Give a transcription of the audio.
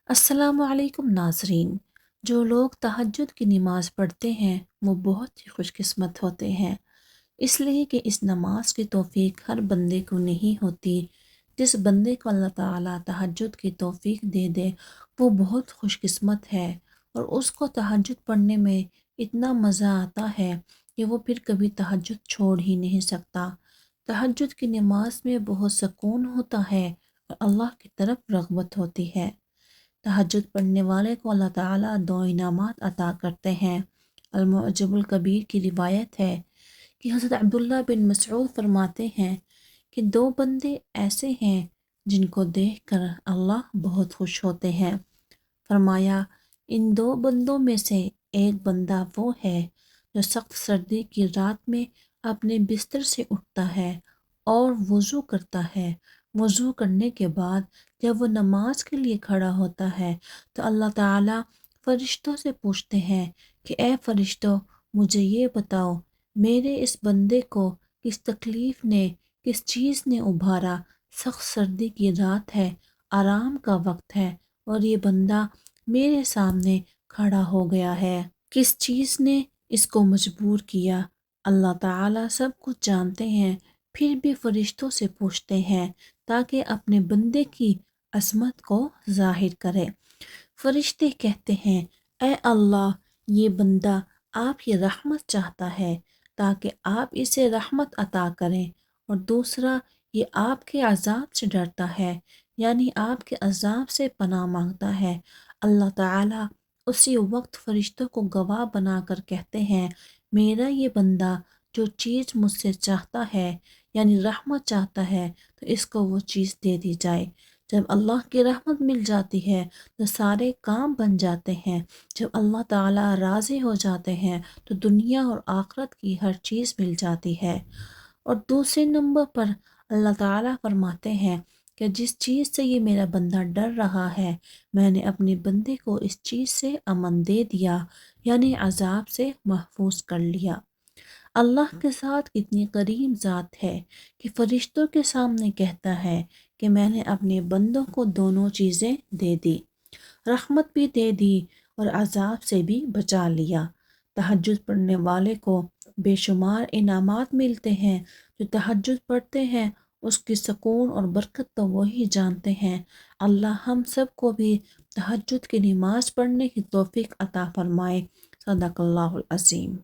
السلام علیکم ناظرین۔ جو لوگ تہجد کی نماز پڑھتے ہیں وہ بہت ہی خوش قسمت ہوتے ہیں، اس لیے کہ اس نماز کی توفیق ہر بندے کو نہیں ہوتی۔ جس بندے کو اللہ تعالیٰ تہجد کی توفیق دے دے وہ بہت خوش قسمت ہے، اور اس کو تہجد پڑھنے میں اتنا مزہ آتا ہے کہ وہ پھر کبھی تہجد چھوڑ ہی نہیں سکتا۔ تہجد کی نماز میں بہت سکون ہوتا ہے اور اللہ کی طرف رغبت ہوتی ہے۔ تہجد پڑھنے والے کو اللہ تعالیٰ دو انعامات عطا کرتے ہیں۔ المعجم الکبیر کی روایت ہے کہ حضرت عبداللہ بن مسعود فرماتے ہیں کہ دو بندے ایسے ہیں جن کو دیکھ کر اللہ بہت خوش ہوتے ہیں۔ فرمایا، ان دو بندوں میں سے ایک بندہ وہ ہے جو سخت سردی کی رات میں اپنے بستر سے اٹھتا ہے اور وضو کرتا ہے۔ وضو کرنے کے بعد جب وہ نماز کے لیے کھڑا ہوتا ہے تو اللہ تعالیٰ فرشتوں سے پوچھتے ہیں کہ اے فرشتوں، مجھے یہ بتاؤ میرے اس بندے کو کس تکلیف نے، کس چیز نے ابھارا؟ سخت سردی کی رات ہے، آرام کا وقت ہے، اور یہ بندہ میرے سامنے کھڑا ہو گیا ہے، کس چیز نے اس کو مجبور کیا؟ اللہ تعالیٰ سب کچھ جانتے ہیں، پھر بھی فرشتوں سے پوچھتے ہیں تاکہ اپنے بندے کی عظمت کو ظاہر کرے۔ فرشتے کہتے ہیں، اے اللہ، یہ بندہ آپ کی رحمت چاہتا ہے تاکہ آپ اسے رحمت عطا کریں، اور دوسرا یہ آپ کے عذاب سے ڈرتا ہے، یعنی آپ کے عذاب سے پناہ مانگتا ہے۔ اللہ تعالیٰ اسی وقت فرشتوں کو گواہ بنا کر کہتے ہیں، میرا یہ بندہ جو چیز مجھ سے چاہتا ہے یعنی رحمت چاہتا ہے تو اس کو وہ چیز دے دی جائے۔ جب اللہ کی رحمت مل جاتی ہے تو سارے کام بن جاتے ہیں۔ جب اللہ تعالیٰ راضی ہو جاتے ہیں تو دنیا اور آخرت کی ہر چیز مل جاتی ہے۔ اور دوسرے نمبر پر اللہ تعالیٰ فرماتے ہیں کہ جس چیز سے یہ میرا بندہ ڈر رہا ہے میں نے اپنے بندے کو اس چیز سے امن دے دیا، یعنی عذاب سے محفوظ کر لیا۔ اللہ کے ساتھ کتنی قریب ذات ہے کہ فرشتوں کے سامنے کہتا ہے کہ میں نے اپنے بندوں کو دونوں چیزیں دے دی، رحمت بھی دے دی اور عذاب سے بھی بچا لیا۔ تہجد پڑھنے والے کو بے شمار انعامات ملتے ہیں۔ جو تہجد پڑھتے ہیں اس کی سکون اور برکت تو وہی جانتے ہیں۔ اللہ ہم سب کو بھی تہجد کی نماز پڑھنے کی توفیق عطا فرمائے۔ صدق اللہ العظیم۔